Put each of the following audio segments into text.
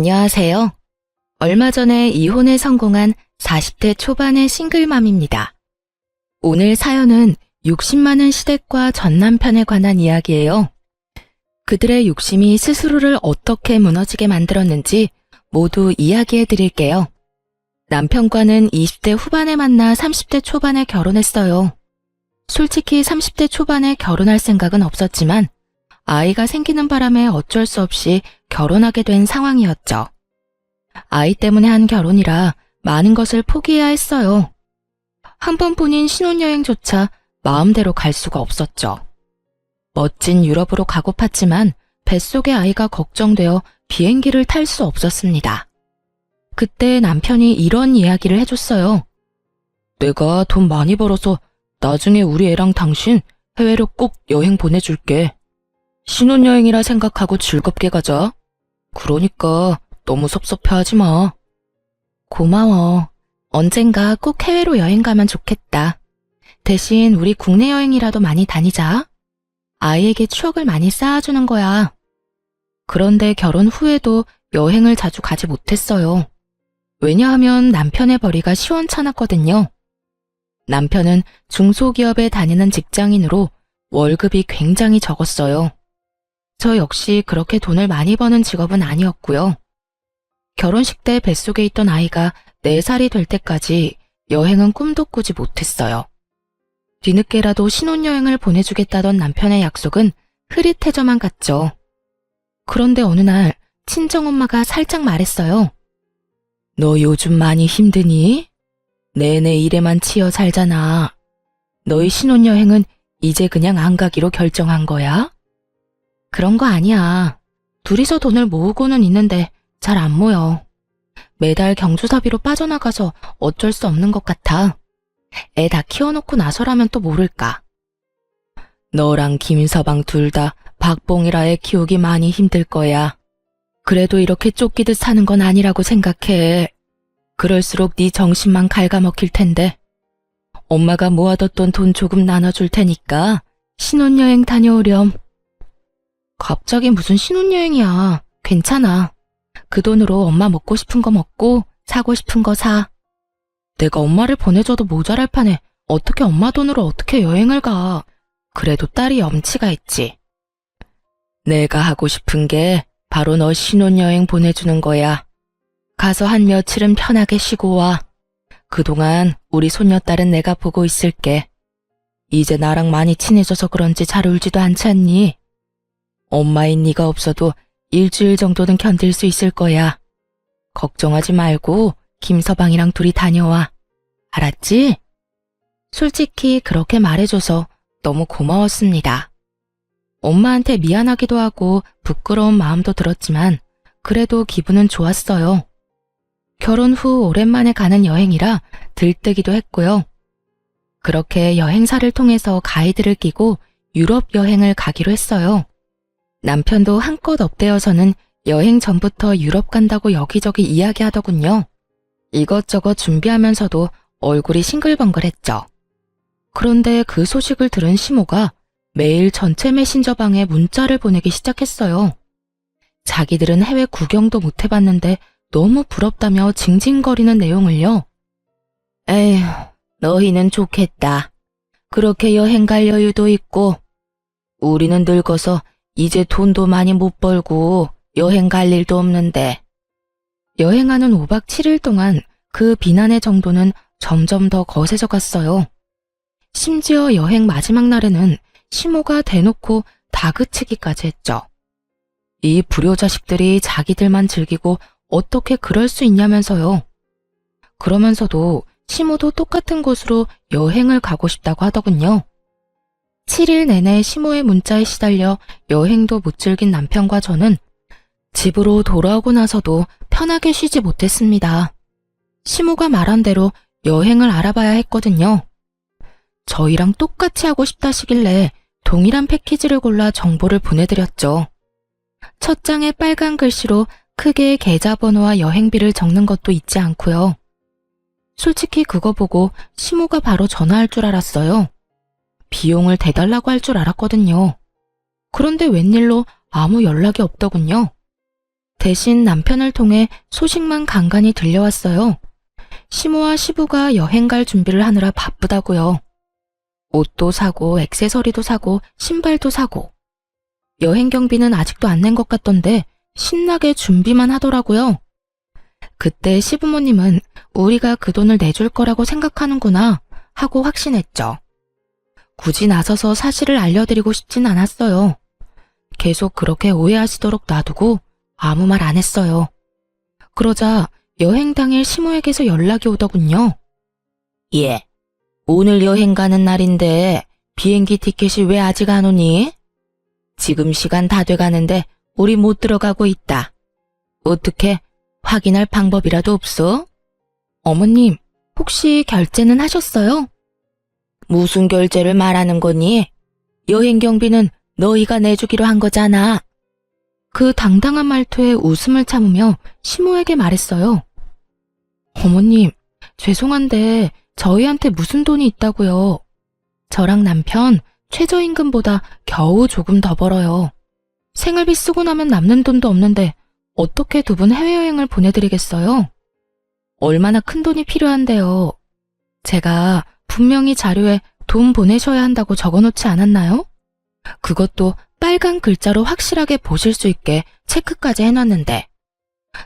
안녕하세요. 얼마 전에 이혼에 성공한 40대 초반의 싱글맘입니다. 오늘 사연은 욕심 많은 시댁과 전 남편에 관한 이야기예요. 그들의 욕심이 스스로를 어떻게 무너지게 만들었는지 모두 이야기해 드릴게요. 남편과는 20대 후반에 만나 30대 초반에 결혼했어요. 솔직히 30대 초반에 결혼할 생각은 없었지만 아이가 생기는 바람에 어쩔 수 없이 결혼하게 된 상황이었죠. 아이 때문에 한 결혼이라 많은 것을 포기해야 했어요. 한 번뿐인 신혼여행조차 마음대로 갈 수가 없었죠. 멋진 유럽으로 가고팠지만 뱃속의 아이가 걱정되어 비행기를 탈 수 없었습니다. 그때 남편이 이런 이야기를 해줬어요. 내가 돈 많이 벌어서 나중에 우리 애랑 당신 해외로 꼭 여행 보내줄게. 신혼여행이라 생각하고 즐겁게 가자. 그러니까 너무 섭섭해하지 마. 고마워. 언젠가 꼭 해외로 여행 가면 좋겠다. 대신 우리 국내 여행이라도 많이 다니자. 아이에게 추억을 많이 쌓아주는 거야. 그런데 결혼 후에도 여행을 자주 가지 못했어요. 왜냐하면 남편의 벌이가 시원찮았거든요. 남편은 중소기업에 다니는 직장인으로 월급이 굉장히 적었어요. 저 역시 그렇게 돈을 많이 버는 직업은 아니었고요. 결혼식 때 뱃속에 있던 아이가 4살이 될 때까지 여행은 꿈도 꾸지 못했어요. 뒤늦게라도 신혼여행을 보내주겠다던 남편의 약속은 흐릿해져만 갔죠. 그런데 어느 날 친정엄마가 살짝 말했어요. 너 요즘 많이 힘드니? 내내 일에만 치여 살잖아. 너희 신혼여행은 이제 그냥 안 가기로 결정한 거야? 그런 거 아니야. 둘이서 돈을 모으고는 있는데 잘 안 모여. 매달 경조사비로 빠져나가서 어쩔 수 없는 것 같아. 애 다 키워놓고 나서라면 또 모를까. 너랑 김서방 둘 다 박봉이라 애 키우기 많이 힘들 거야. 그래도 이렇게 쫓기듯 사는 건 아니라고 생각해. 그럴수록 네 정신만 갉아먹힐 텐데. 엄마가 모아뒀던 돈 조금 나눠줄 테니까 신혼여행 다녀오렴. 갑자기 무슨 신혼여행이야. 괜찮아. 그 돈으로 엄마 먹고 싶은 거 먹고 사고 싶은 거 사. 내가 엄마를 보내줘도 모자랄 판에 어떻게 엄마 돈으로 어떻게 여행을 가. 그래도 딸이 염치가 있지. 내가 하고 싶은 게 바로 너 신혼여행 보내주는 거야. 가서 한 며칠은 편하게 쉬고 와. 그동안 우리 손녀딸은 내가 보고 있을게. 이제 나랑 많이 친해져서 그런지 잘 울지도 않지 않니? 엄마인 네가 없어도 일주일 정도는 견딜 수 있을 거야. 걱정하지 말고 김서방이랑 둘이 다녀와. 알았지? 솔직히 그렇게 말해줘서 너무 고마웠습니다. 엄마한테 미안하기도 하고 부끄러운 마음도 들었지만 그래도 기분은 좋았어요. 결혼 후 오랜만에 가는 여행이라 들뜨기도 했고요. 그렇게 여행사를 통해서 가이드를 끼고 유럽 여행을 가기로 했어요. 남편도 한껏 업되어서는 여행 전부터 유럽 간다고 여기저기 이야기하더군요. 이것저것 준비하면서도 얼굴이 싱글벙글했죠. 그런데 그 소식을 들은 시모가 매일 전체 메신저방에 문자를 보내기 시작했어요. 자기들은 해외 구경도 못 해봤는데 너무 부럽다며 징징거리는 내용을요. 에휴, 너희는 좋겠다. 그렇게 여행 갈 여유도 있고. 우리는 늙어서 이제 돈도 많이 못 벌고 여행 갈 일도 없는데. 여행하는 5박 7일 동안 그 비난의 정도는 점점 더 거세져 갔어요. 심지어 여행 마지막 날에는 시모가 대놓고 다그치기까지 했죠. 이 불효자식들이 자기들만 즐기고 어떻게 그럴 수 있냐면서요. 그러면서도 시모도 똑같은 곳으로 여행을 가고 싶다고 하더군요. 7일 내내 시모의 문자에 시달려 여행도 못 즐긴 남편과 저는 집으로 돌아오고 나서도 편하게 쉬지 못했습니다. 시모가 말한 대로 여행을 알아봐야 했거든요. 저희랑 똑같이 하고 싶다시길래 동일한 패키지를 골라 정보를 보내드렸죠. 첫 장에 빨간 글씨로 크게 계좌번호와 여행비를 적는 것도 잊지 않고요. 솔직히 그거 보고 시모가 바로 전화할 줄 알았어요. 비용을 대달라고 할 줄 알았거든요. 그런데 웬일로 아무 연락이 없더군요. 대신 남편을 통해 소식만 간간히 들려왔어요. 시모와 시부가 여행 갈 준비를 하느라 바쁘다고요. 옷도 사고 액세서리도 사고 신발도 사고. 여행 경비는 아직도 안 낸 것 같던데 신나게 준비만 하더라고요. 그때 시부모님은 우리가 그 돈을 내줄 거라고 생각하는구나 하고 확신했죠. 굳이 나서서 사실을 알려드리고 싶진 않았어요. 계속 그렇게 오해하시도록 놔두고 아무 말 안 했어요. 그러자 여행 당일 시모에게서 연락이 오더군요. 예, 오늘 여행 가는 날인데 비행기 티켓이 왜 아직 안 오니? 지금 시간 다 돼가는데 우리 못 들어가고 있다. 어떻게 확인할 방법이라도 없어? 어머님, 혹시 결제는 하셨어요? 무슨 결제를 말하는 거니? 여행 경비는 너희가 내주기로 한 거잖아. 그 당당한 말투에 웃음을 참으며 시모에게 말했어요. 어머님, 죄송한데 저희한테 무슨 돈이 있다고요. 저랑 남편 최저임금보다 겨우 조금 더 벌어요. 생활비 쓰고 나면 남는 돈도 없는데 어떻게 두 분 해외여행을 보내드리겠어요? 얼마나 큰 돈이 필요한데요. 제가 분명히 자료에 돈 보내셔야 한다고 적어놓지 않았나요? 그것도 빨간 글자로 확실하게 보실 수 있게 체크까지 해놨는데.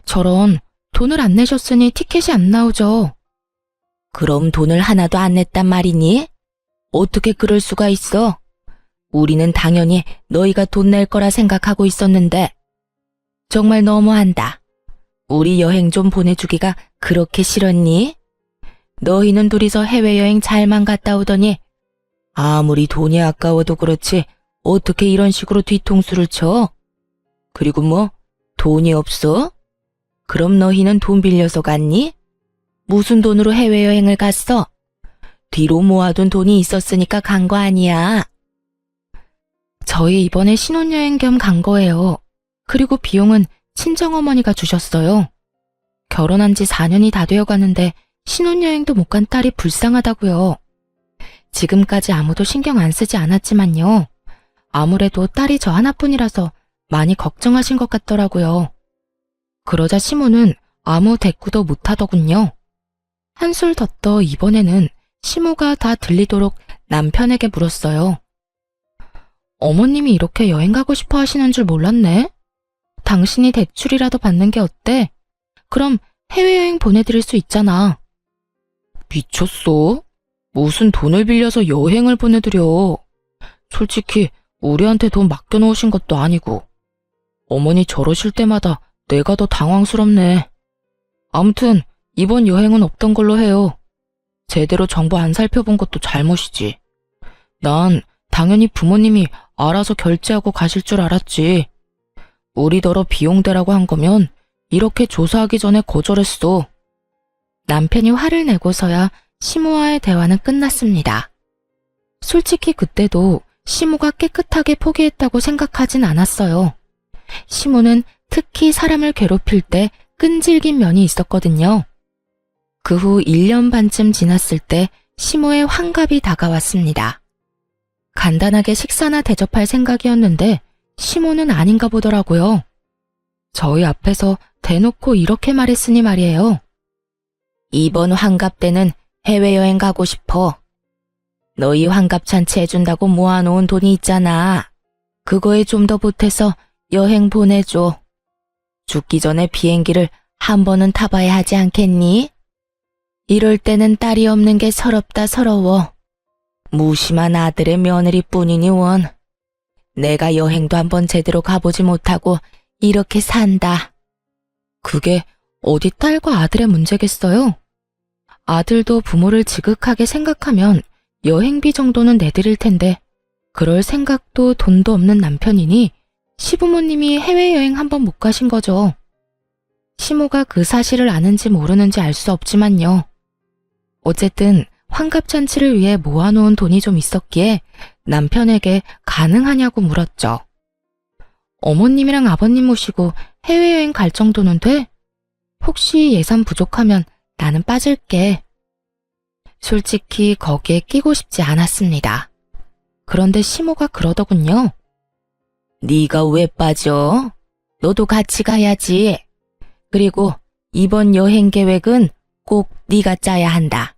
저런 돈을 안 내셨으니 티켓이 안 나오죠. 그럼 돈을 하나도 안 냈단 말이니? 어떻게 그럴 수가 있어? 우리는 당연히 너희가 돈 낼 거라 생각하고 있었는데. 정말 너무한다. 우리 여행 좀 보내주기가 그렇게 싫었니? 너희는 둘이서 해외여행 잘만 갔다 오더니 아무리 돈이 아까워도 그렇지 어떻게 이런 식으로 뒤통수를 쳐? 그리고 뭐 돈이 없어? 그럼 너희는 돈 빌려서 갔니? 무슨 돈으로 해외여행을 갔어? 뒤로 모아둔 돈이 있었으니까 간 거 아니야. 저희 이번에 신혼여행 겸 간 거예요. 그리고 비용은 친정어머니가 주셨어요. 결혼한 지 4년이 다 되어 가는데 신혼여행도 못 간 딸이 불쌍하다고요. 지금까지 아무도 신경 안 쓰지 않았지만요. 아무래도 딸이 저 하나뿐이라서 많이 걱정하신 것 같더라고요. 그러자 시모는 아무 대꾸도 못하더군요. 한술 더 떠 이번에는 시모가 다 들리도록 남편에게 물었어요. 어머님이 이렇게 여행 가고 싶어 하시는 줄 몰랐네. 당신이 대출이라도 받는 게 어때? 그럼 해외여행 보내드릴 수 있잖아. 미쳤어? 무슨 돈을 빌려서 여행을 보내드려. 솔직히 우리한테 돈 맡겨놓으신 것도 아니고. 어머니 저러실 때마다 내가 더 당황스럽네. 아무튼 이번 여행은 없던 걸로 해요. 제대로 정보 안 살펴본 것도 잘못이지. 난 당연히 부모님이 알아서 결제하고 가실 줄 알았지. 우리더러 비용대라고 한 거면 이렇게 조사하기 전에 거절했어. 남편이 화를 내고서야 시모와의 대화는 끝났습니다. 솔직히 그때도 시모가 깨끗하게 포기했다고 생각하진 않았어요. 시모는 특히 사람을 괴롭힐 때 끈질긴 면이 있었거든요. 그 후 1년 반쯤 지났을 때 시모의 환갑이 다가왔습니다. 간단하게 식사나 대접할 생각이었는데 시모는 아닌가 보더라고요. 저희 앞에서 대놓고 이렇게 말했으니 말이에요. 이번 환갑 때는 해외여행 가고 싶어. 너희 환갑 잔치 해준다고 모아놓은 돈이 있잖아. 그거에 좀 더 보태서 여행 보내줘. 죽기 전에 비행기를 한 번은 타봐야 하지 않겠니? 이럴 때는 딸이 없는 게 서럽다 서러워. 무심한 아들의 며느리뿐이니 원. 내가 여행도 한번 제대로 가보지 못하고 이렇게 산다. 그게 어디 딸과 아들의 문제겠어요? 아들도 부모를 지극하게 생각하면 여행비 정도는 내드릴 텐데 그럴 생각도 돈도 없는 남편이니 시부모님이 해외여행 한번 못 가신 거죠. 시모가 그 사실을 아는지 모르는지 알 수 없지만요. 어쨌든 환갑잔치를 위해 모아놓은 돈이 좀 있었기에 남편에게 가능하냐고 물었죠. 어머님이랑 아버님 모시고 해외여행 갈 정도는 돼? 혹시 예산 부족하면 나는 빠질게. 솔직히 거기에 끼고 싶지 않았습니다. 그런데 시모가 그러더군요. 네가 왜 빠져? 너도 같이 가야지. 그리고 이번 여행 계획은 꼭 네가 짜야 한다.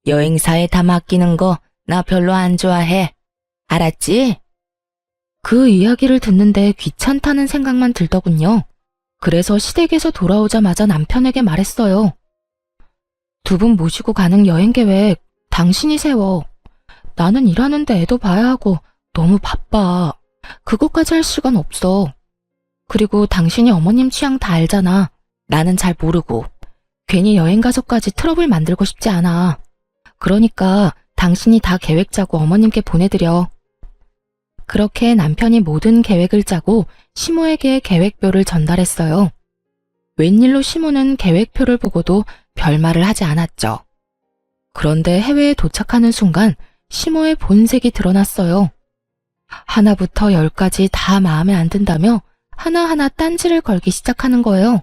여행사에 다 맡기는 거 나 별로 안 좋아해. 알았지? 그 이야기를 듣는데 귀찮다는 생각만 들더군요. 그래서 시댁에서 돌아오자마자 남편에게 말했어요. 두 분 모시고 가는 여행 계획 당신이 세워. 나는 일하는데 애도 봐야 하고 너무 바빠. 그것까지 할 시간 없어. 그리고 당신이 어머님 취향 다 알잖아. 나는 잘 모르고. 괜히 여행 가서까지 트러블 만들고 싶지 않아. 그러니까 당신이 다 계획 짜고 어머님께 보내드려. 그렇게 남편이 모든 계획을 짜고 시모에게 계획표를 전달했어요. 웬일로 시모는 계획표를 보고도 별말을 하지 않았죠. 그런데 해외에 도착하는 순간 시모의 본색이 드러났어요. 하나부터 10까지 다 마음에 안 든다며 하나하나 딴지를 걸기 시작하는 거예요.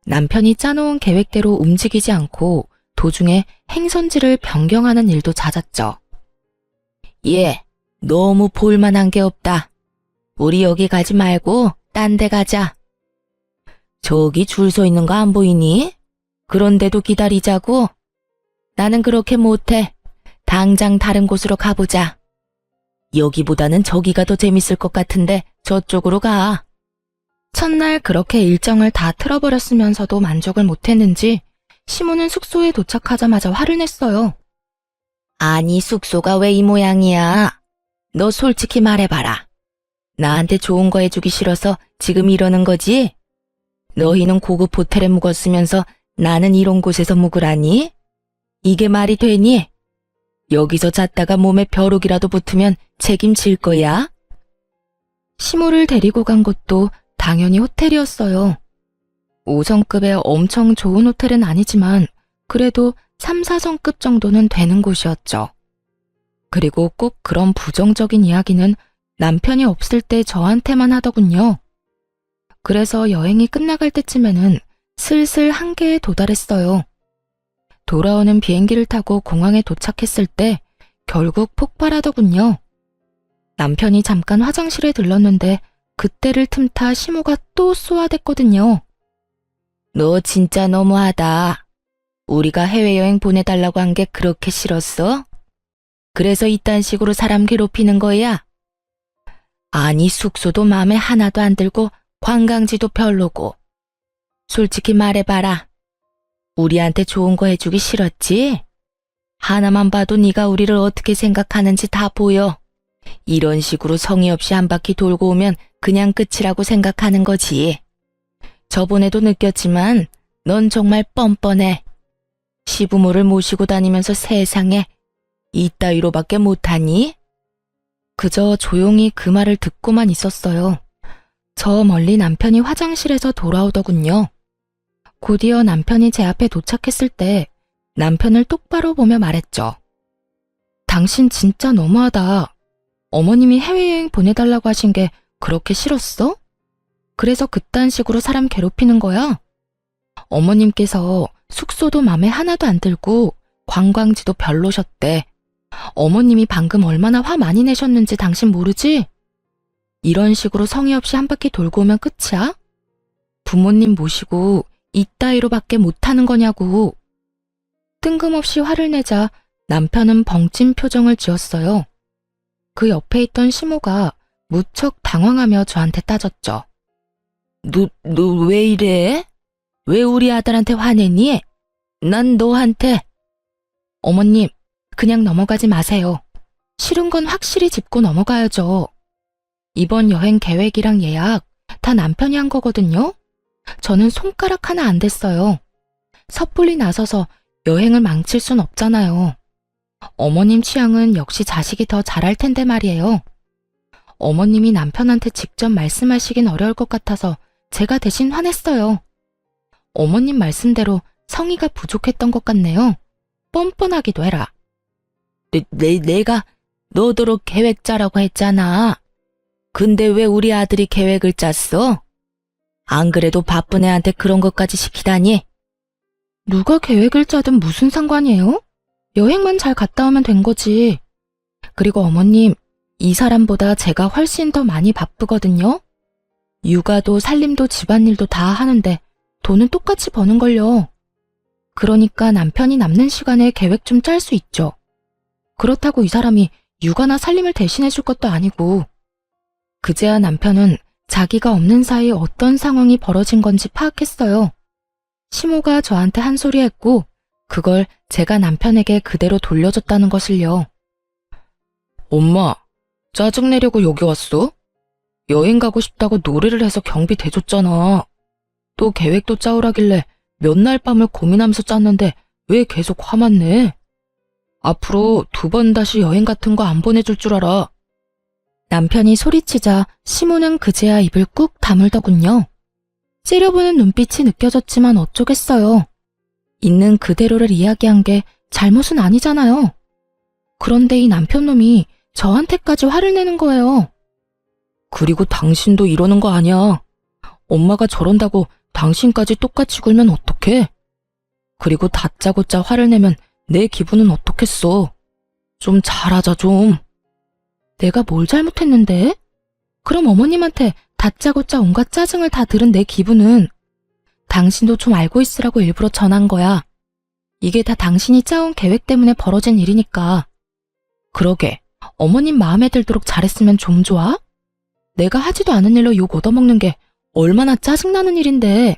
남편이 짜놓은 계획대로 움직이지 않고 도중에 행선지를 변경하는 일도 잦았죠. 얘, 너무 볼만한 게 없다. 우리 여기 가지 말고 딴 데 가자. 저기 줄 서 있는 거 안 보이니? 그런데도 기다리자고? 나는 그렇게 못해. 당장 다른 곳으로 가보자. 여기보다는 저기가 더 재밌을 것 같은데 저쪽으로 가. 첫날 그렇게 일정을 다 틀어버렸으면서도 만족을 못했는지 시모는 숙소에 도착하자마자 화를 냈어요. 아니, 숙소가 왜 이 모양이야? 너 솔직히 말해봐라. 나한테 좋은 거 해주기 싫어서 지금 이러는 거지? 너희는 고급 호텔에 묵었으면서 나는 이런 곳에서 묵으라니? 이게 말이 되니? 여기서 잤다가 몸에 벼룩이라도 붙으면 책임질 거야? 시모를 데리고 간 곳도 당연히 호텔이었어요. 5성급의 엄청 좋은 호텔은 아니지만 그래도 3, 4성급 정도는 되는 곳이었죠. 그리고 꼭 그런 부정적인 이야기는 남편이 없을 때 저한테만 하더군요. 그래서 여행이 끝나갈 때쯤에는 슬슬 한계에 도달했어요. 돌아오는 비행기를 타고 공항에 도착했을 때 결국 폭발하더군요. 남편이 잠깐 화장실에 들렀는데 그때를 틈타 시모가 또 쏘아댔거든요. 너 진짜 너무하다. 우리가 해외여행 보내달라고 한 게 그렇게 싫었어? 그래서 이딴 식으로 사람 괴롭히는 거야? 아니, 숙소도 마음에 하나도 안 들고 관광지도 별로고. 솔직히 말해봐라. 우리한테 좋은 거 해주기 싫었지? 하나만 봐도 네가 우리를 어떻게 생각하는지 다 보여. 이런 식으로 성의 없이 한 바퀴 돌고 오면 그냥 끝이라고 생각하는 거지. 저번에도 느꼈지만 넌 정말 뻔뻔해. 시부모를 모시고 다니면서 세상에 이따위로밖에 못하니? 그저 조용히 그 말을 듣고만 있었어요. 저 멀리 남편이 화장실에서 돌아오더군요. 곧이어 남편이 제 앞에 도착했을 때 남편을 똑바로 보며 말했죠. 당신 진짜 너무하다. 어머님이 해외여행 보내달라고 하신 게 그렇게 싫었어? 그래서 그딴 식으로 사람 괴롭히는 거야? 어머님께서 숙소도 맘에 하나도 안 들고 관광지도 별로셨대. 어머님이 방금 얼마나 화 많이 내셨는지 당신 모르지? 이런 식으로 성의 없이 한 바퀴 돌고 오면 끝이야? 부모님 모시고 이따위로밖에 못하는 거냐고. 뜬금없이 화를 내자 남편은 벙찐 표정을 지었어요. 그 옆에 있던 시모가 무척 당황하며 저한테 따졌죠. 너 왜 이래? 왜 우리 아들한테 화내니? 난 너한테. 어머님, 그냥 넘어가지 마세요. 싫은 건 확실히 짚고 넘어가야죠. 이번 여행 계획이랑 예약 다 남편이 한 거거든요. 저는 손가락 하나 안 댔어요. 섣불리 나서서 여행을 망칠 순 없잖아요. 어머님 취향은 역시 자식이 더 잘할 텐데 말이에요. 어머님이 남편한테 직접 말씀하시긴 어려울 것 같아서 제가 대신 화냈어요. 어머님 말씀대로 성의가 부족했던 것 같네요. 뻔뻔하기도 해라. 내가 너더러 계획 짜라고 했잖아. 근데 왜 우리 아들이 계획을 짰어? 안 그래도 바쁜 애한테 그런 것까지 시키다니? 누가 계획을 짜든 무슨 상관이에요? 여행만 잘 갔다 오면 된 거지. 그리고 어머님, 이 사람보다 제가 훨씬 더 많이 바쁘거든요. 육아도 살림도 집안일도 다 하는데 돈은 똑같이 버는걸요. 그러니까 남편이 남는 시간에 계획 좀 짤 수 있죠. 그렇다고 이 사람이 육아나 살림을 대신해 줄 것도 아니고. 그제야 남편은 자기가 없는 사이에 어떤 상황이 벌어진 건지 파악했어요. 시모가 저한테 한 소리 했고 그걸 제가 남편에게 그대로 돌려줬다는 것을요. 엄마, 짜증내려고 여기 왔어? 여행 가고 싶다고 노래를 해서 경비 대줬잖아. 또 계획도 짜오라길래 몇 날 밤을 고민하면서 짰는데 왜 계속 화만 내? 앞으로 2번 다시 여행 같은 거 안 보내줄 줄 알아. 남편이 소리치자 시모는 그제야 입을 꾹 다물더군요. 째려보는 눈빛이 느껴졌지만 어쩌겠어요. 있는 그대로를 이야기한 게 잘못은 아니잖아요. 그런데 이 남편놈이 저한테까지 화를 내는 거예요. 그리고 당신도 이러는 거 아니야. 엄마가 저런다고 당신까지 똑같이 굴면 어떡해? 그리고 다짜고짜 화를 내면 내 기분은 어떻겠어? 좀 잘하자 좀. 내가 뭘 잘못했는데? 그럼 어머님한테 다짜고짜 온갖 짜증을 다 들은 내 기분은 당신도 좀 알고 있으라고 일부러 전한 거야. 이게 다 당신이 짜온 계획 때문에 벌어진 일이니까. 그러게, 어머님 마음에 들도록 잘했으면 좀 좋아? 내가 하지도 않은 일로 욕 얻어먹는 게 얼마나 짜증나는 일인데.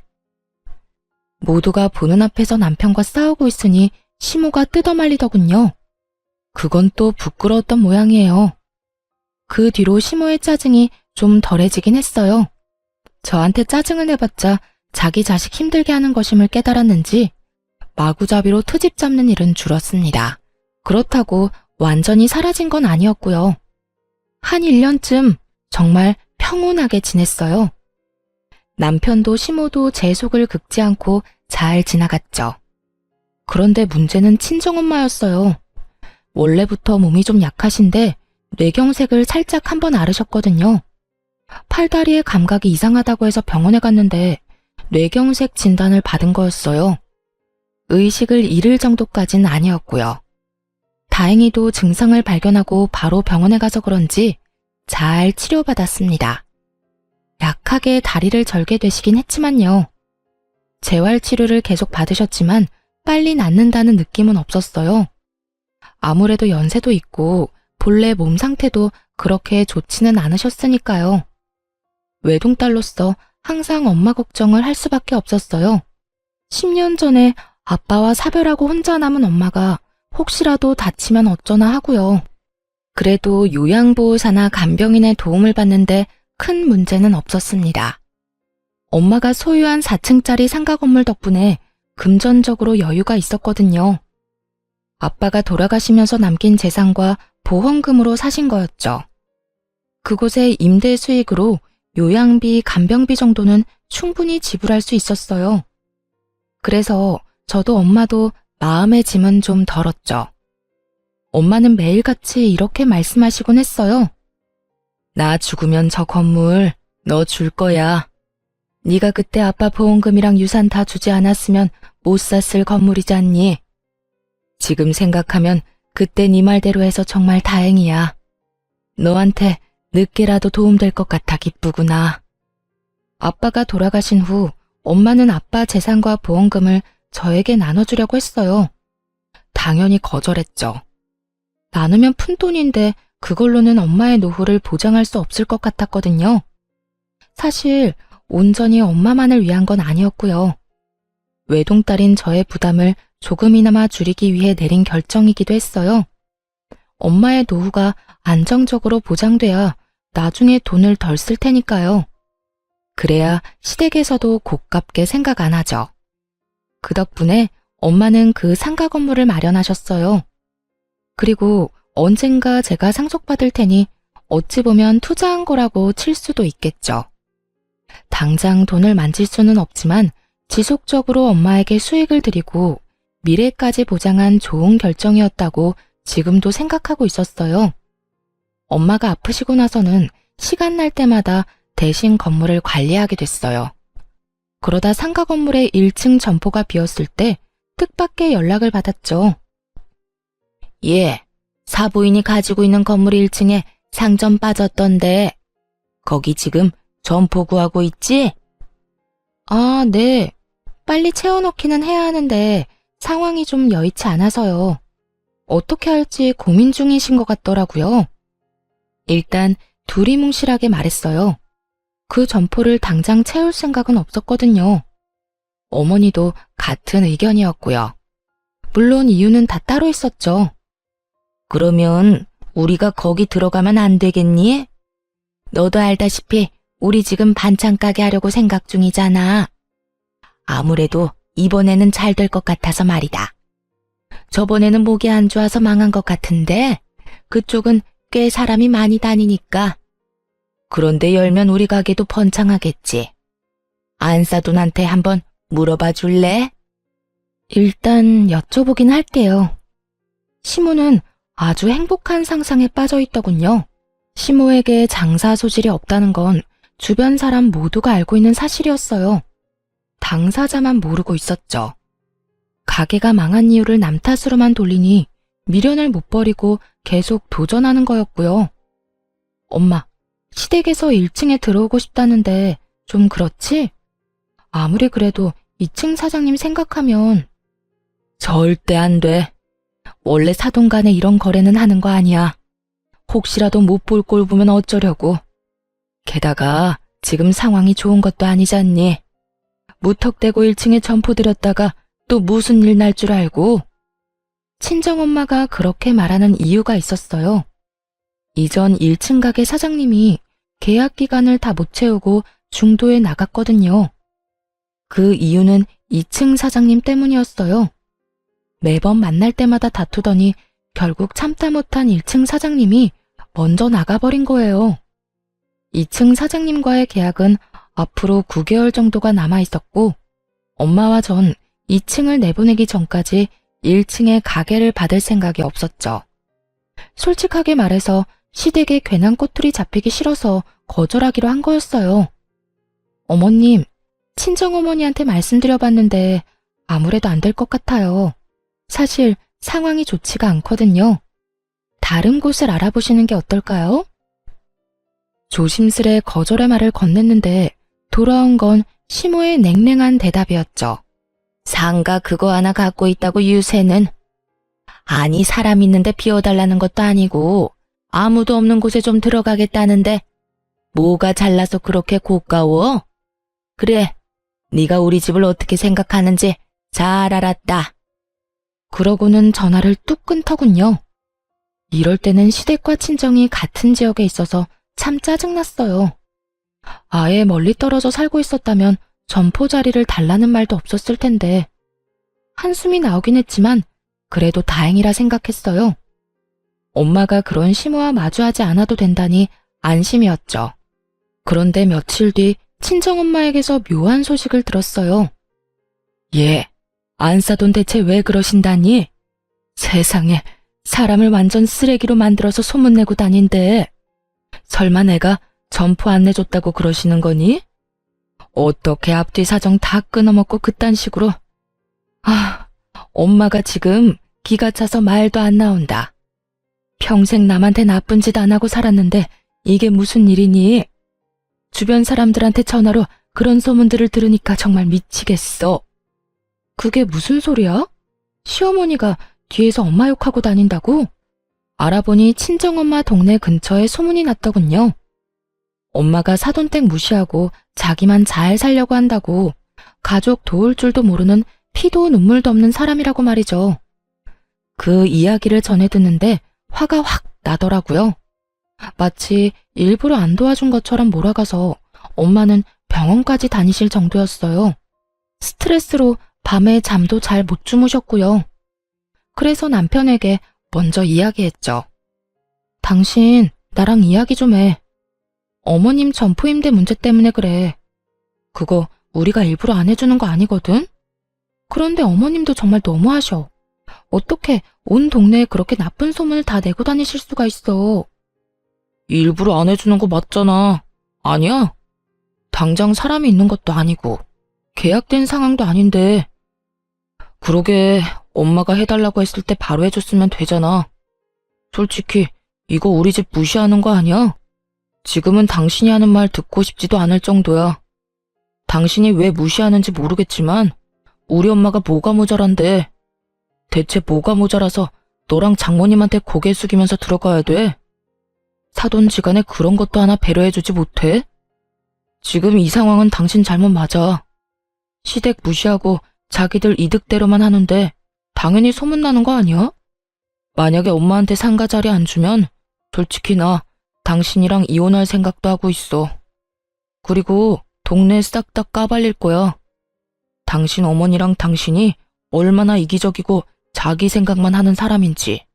모두가 보는 앞에서 남편과 싸우고 있으니 시모가 뜯어말리더군요. 그건 또 부끄러웠던 모양이에요. 그 뒤로 시모의 짜증이 좀 덜해지긴 했어요. 저한테 짜증을 내봤자 자기 자식 힘들게 하는 것임을 깨달았는지 마구잡이로 트집 잡는 일은 줄었습니다. 그렇다고 완전히 사라진 건 아니었고요. 한 1년쯤 정말 평온하게 지냈어요. 남편도 시모도 제 속을 긁지 않고 잘 지나갔죠. 그런데 문제는 친정엄마였어요. 원래부터 몸이 좀 약하신데 뇌경색을 살짝 한번 앓으셨거든요. 팔다리의 감각이 이상하다고 해서 병원에 갔는데 뇌경색 진단을 받은 거였어요. 의식을 잃을 정도까진 아니었고요. 다행히도 증상을 발견하고 바로 병원에 가서 그런지 잘 치료받았습니다. 약하게 다리를 절게 되시긴 했지만요. 재활치료를 계속 받으셨지만 빨리 낫는다는 느낌은 없었어요. 아무래도 연세도 있고 본래 몸 상태도 그렇게 좋지는 않으셨으니까요. 외동딸로서 항상 엄마 걱정을 할 수밖에 없었어요. 10년 전에 아빠와 사별하고 혼자 남은 엄마가 혹시라도 다치면 어쩌나 하고요. 그래도 요양보호사나 간병인의 도움을 받는데 큰 문제는 없었습니다. 엄마가 소유한 4층짜리 상가 건물 덕분에 금전적으로 여유가 있었거든요. 아빠가 돌아가시면서 남긴 재산과 보험금으로 사신 거였죠. 그곳의 임대 수익으로 요양비, 간병비 정도는 충분히 지불할 수 있었어요. 그래서 저도 엄마도 마음의 짐은 좀 덜었죠. 엄마는 매일같이 이렇게 말씀하시곤 했어요. 나 죽으면 저 건물 너 줄 거야. 네가 그때 아빠 보험금이랑 유산 다 주지 않았으면 못 샀을 건물이잖니. 지금 생각하면 그때 네 말대로 해서 정말 다행이야. 너한테 늦게라도 도움될 것 같아 기쁘구나. 아빠가 돌아가신 후 엄마는 아빠 재산과 보험금을 저에게 나눠주려고 했어요. 당연히 거절했죠. 나누면 푼돈인데 그걸로는 엄마의 노후를 보장할 수 없을 것 같았거든요. 사실 온전히 엄마만을 위한 건 아니었고요. 외동딸인 저의 부담을 조금이나마 줄이기 위해 내린 결정이기도 했어요. 엄마의 노후가 안정적으로 보장돼야 나중에 돈을 덜 쓸 테니까요. 그래야 시댁에서도 고깝게 생각 안 하죠. 그 덕분에 엄마는 그 상가 건물을 마련하셨어요. 그리고 언젠가 제가 상속받을 테니 어찌 보면 투자한 거라고 칠 수도 있겠죠. 당장 돈을 만질 수는 없지만 지속적으로 엄마에게 수익을 드리고 미래까지 보장한 좋은 결정이었다고 지금도 생각하고 있었어요. 엄마가 아프시고 나서는 시간 날 때마다 대신 건물을 관리하게 됐어요. 그러다 상가 건물의 1층 점포가 비었을 때 뜻밖의 연락을 받았죠. 예, 사부인이 가지고 있는 건물 1층에 상점 빠졌던데 거기 지금 점포 구하고 있지? 아, 네. 빨리 채워넣기는 해야 하는데 상황이 좀 여의치 않아서요. 어떻게 할지 고민 중이신 것 같더라고요. 일단 둘이 뭉실하게 말했어요. 그 점포를 당장 채울 생각은 없었거든요. 어머니도 같은 의견이었고요. 물론 이유는 다 따로 있었죠. 그러면 우리가 거기 들어가면 안 되겠니? 너도 알다시피 우리 지금 반찬 가게 하려고 생각 중이잖아. 아무래도 이번에는 잘 될 것 같아서 말이다. 저번에는 목이 안 좋아서 망한 것 같은데 그쪽은 꽤 사람이 많이 다니니까. 그런데 열면 우리 가게도 번창하겠지. 안사돈한테 한번 물어봐 줄래? 일단 여쭤보긴 할게요. 시모는 아주 행복한 상상에 빠져 있더군요. 시모에게 장사 소질이 없다는 건 주변 사람 모두가 알고 있는 사실이었어요. 당사자만 모르고 있었죠. 가게가 망한 이유를 남 탓으로만 돌리니 미련을 못 버리고 계속 도전하는 거였고요. 엄마, 시댁에서 1층에 들어오고 싶다는데 좀 그렇지? 아무리 그래도 2층 사장님 생각하면. 절대 안 돼. 원래 사돈 간에 이런 거래는 하는 거 아니야. 혹시라도 못 볼 꼴 보면 어쩌려고. 게다가 지금 상황이 좋은 것도 아니잖니. 무턱대고 1층에 점포 들였다가 또 무슨 일 날 줄 알고. 친정엄마가 그렇게 말하는 이유가 있었어요. 이전 1층 가게 사장님이 계약 기간을 다 못 채우고 중도에 나갔거든요. 그 이유는 2층 사장님 때문이었어요. 매번 만날 때마다 다투더니 결국 참다 못한 1층 사장님이 먼저 나가버린 거예요. 2층 사장님과의 계약은 앞으로 9개월 정도가 남아 있었고 엄마와 전 2층을 내보내기 전까지 1층에 가게를 받을 생각이 없었죠. 솔직하게 말해서 시댁에 괜한 꼬투리 잡히기 싫어서 거절하기로 한 거였어요. 어머님, 친정어머니한테 말씀드려봤는데 아무래도 안 될 것 같아요. 사실 상황이 좋지가 않거든요. 다른 곳을 알아보시는 게 어떨까요? 조심스레 거절의 말을 건넸는데 돌아온 건 시모의 냉랭한 대답이었죠. 상가 그거 하나 갖고 있다고 유세는. 아니 사람 있는데 비워달라는 것도 아니고 아무도 없는 곳에 좀 들어가겠다는데 뭐가 잘나서 그렇게 고가워? 그래, 네가 우리 집을 어떻게 생각하는지 잘 알았다. 그러고는 전화를 뚝 끊더군요. 이럴 때는 시댁과 친정이 같은 지역에 있어서 참 짜증났어요. 아예 멀리 떨어져 살고 있었다면 점포 자리를 달라는 말도 없었을 텐데. 한숨이 나오긴 했지만 그래도 다행이라 생각했어요. 엄마가 그런 시모와 마주하지 않아도 된다니 안심이었죠. 그런데 며칠 뒤 친정엄마에게서 묘한 소식을 들었어요. 예, 안사돈 대체 왜 그러신다니? 세상에, 사람을 완전 쓰레기로 만들어서 소문내고 다닌대. 설마 내가 점포 안 내줬다고 그러시는 거니? 어떻게 앞뒤 사정 다 끊어먹고 그딴 식으로. 아, 엄마가 지금 기가 차서 말도 안 나온다. 평생 남한테 나쁜 짓 안 하고 살았는데 이게 무슨 일이니? 주변 사람들한테 전화로 그런 소문들을 들으니까 정말 미치겠어. 그게 무슨 소리야? 시어머니가 뒤에서 엄마 욕하고 다닌다고? 알아보니 친정엄마 동네 근처에 소문이 났더군요. 엄마가 사돈댁 무시하고 자기만 잘 살려고 한다고 가족 도울 줄도 모르는 피도 눈물도 없는 사람이라고 말이죠. 그 이야기를 전해 듣는데 화가 확 나더라고요. 마치 일부러 안 도와준 것처럼 몰아가서 엄마는 병원까지 다니실 정도였어요. 스트레스로 밤에 잠도 잘 못 주무셨고요. 그래서 남편에게 먼저 이야기했죠. 당신 나랑 이야기 좀 해. 어머님 점포 임대 문제 때문에 그래. 그거 우리가 일부러 안 해주는 거 아니거든? 그런데 어머님도 정말 너무하셔. 어떻게 온 동네에 그렇게 나쁜 소문을 다 내고 다니실 수가 있어. 일부러 안 해주는 거 맞잖아. 아니야? 당장 사람이 있는 것도 아니고 계약된 상황도 아닌데. 그러게 엄마가 해달라고 했을 때 바로 해줬으면 되잖아. 솔직히 이거 우리 집 무시하는 거 아니야? 지금은 당신이 하는 말 듣고 싶지도 않을 정도야. 당신이 왜 무시하는지 모르겠지만 우리 엄마가 뭐가 모자란데. 대체 뭐가 모자라서 너랑 장모님한테 고개 숙이면서 들어가야 돼? 사돈지간에 그런 것도 하나 배려해주지 못해? 지금 이 상황은 당신 잘못 맞아. 시댁 무시하고 자기들 이득대로만 하는데 당연히 소문나는 거 아니야? 만약에 엄마한테 상가 자리 안 주면 솔직히 나 당신이랑 이혼할 생각도 하고 있어. 그리고 동네 싹 다 까발릴 거야. 당신 어머니랑 당신이 얼마나 이기적이고 자기 생각만 하는 사람인지.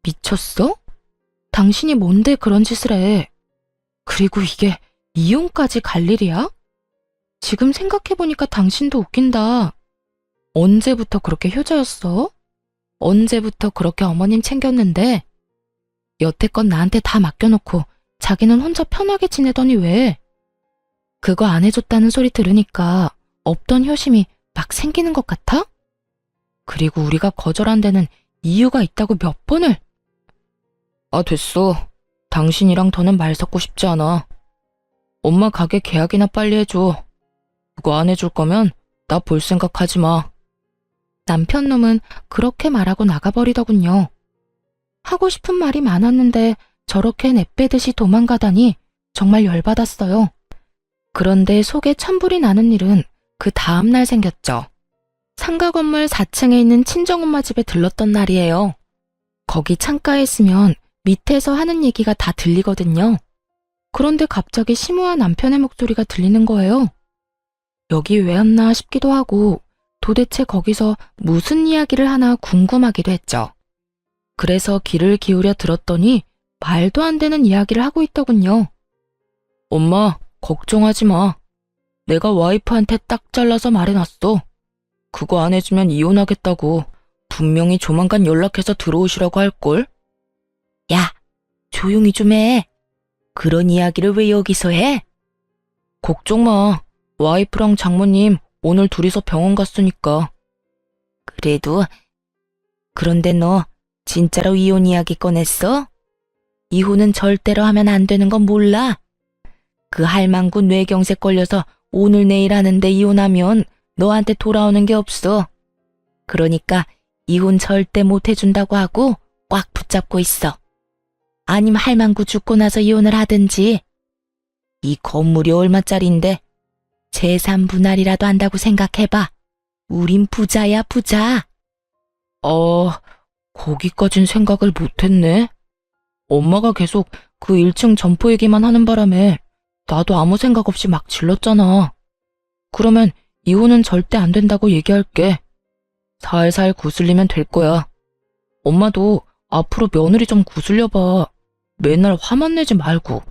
미쳤어? 당신이 뭔데 그런 짓을 해? 그리고 이게 이혼까지 갈 일이야? 지금 생각해보니까 당신도 웃긴다. 언제부터 그렇게 효자였어? 언제부터 그렇게 어머님 챙겼는데? 여태껏 나한테 다 맡겨놓고 자기는 혼자 편하게 지내더니 왜? 그거 안 해줬다는 소리 들으니까 없던 효심이 막 생기는 것 같아? 그리고 우리가 거절한 데는 이유가 있다고 몇 번을. 아, 됐어. 당신이랑 더는 말 섞고 싶지 않아. 엄마 가게 계약이나 빨리 해줘. 그거 안 해줄 거면 나 볼 생각하지 마. 남편 놈은 그렇게 말하고 나가버리더군요. 하고 싶은 말이 많았는데 저렇게 내빼듯이 도망가다니 정말 열받았어요. 그런데 속에 천불이 나는 일은 그 다음날 생겼죠. 상가 건물 4층에 있는 친정엄마 집에 들렀던 날이에요. 거기 창가에 있으면 밑에서 하는 얘기가 다 들리거든요. 그런데 갑자기 심우와 남편의 목소리가 들리는 거예요. 여기 왜 왔나 싶기도 하고 도대체 거기서 무슨 이야기를 하나 궁금하기도 했죠. 그래서 귀를 기울여 들었더니 말도 안 되는 이야기를 하고 있더군요. 엄마, 걱정하지 마. 내가 와이프한테 딱 잘라서 말해놨어. 그거 안 해주면 이혼하겠다고. 분명히 조만간 연락해서 들어오시라고 할걸? 야, 조용히 좀 해. 그런 이야기를 왜 여기서 해? 걱정 마. 와이프랑 장모님 오늘 둘이서 병원 갔으니까. 그래도, 그런데 너 진짜로 이혼 이야기 꺼냈어? 이혼은 절대로 하면 안 되는 건 몰라? 그 할망구 뇌경색 걸려서 오늘 내일 하는데 이혼하면 너한테 돌아오는 게 없어. 그러니까 이혼 절대 못 해준다고 하고 꽉 붙잡고 있어. 아님 할망구 죽고 나서 이혼을 하든지. 이 건물이 얼마짜린데 재산 분할이라도 한다고 생각해봐. 우린 부자야, 부자. 거기까진 생각을 못했네. 엄마가 계속 그 1층 점포 얘기만 하는 바람에 나도 아무 생각 없이 막 질렀잖아. 그러면 이혼은 절대 안 된다고 얘기할게. 살살 구슬리면 될 거야. 엄마도 앞으로 며느리 좀 구슬려봐. 맨날 화만 내지 말고.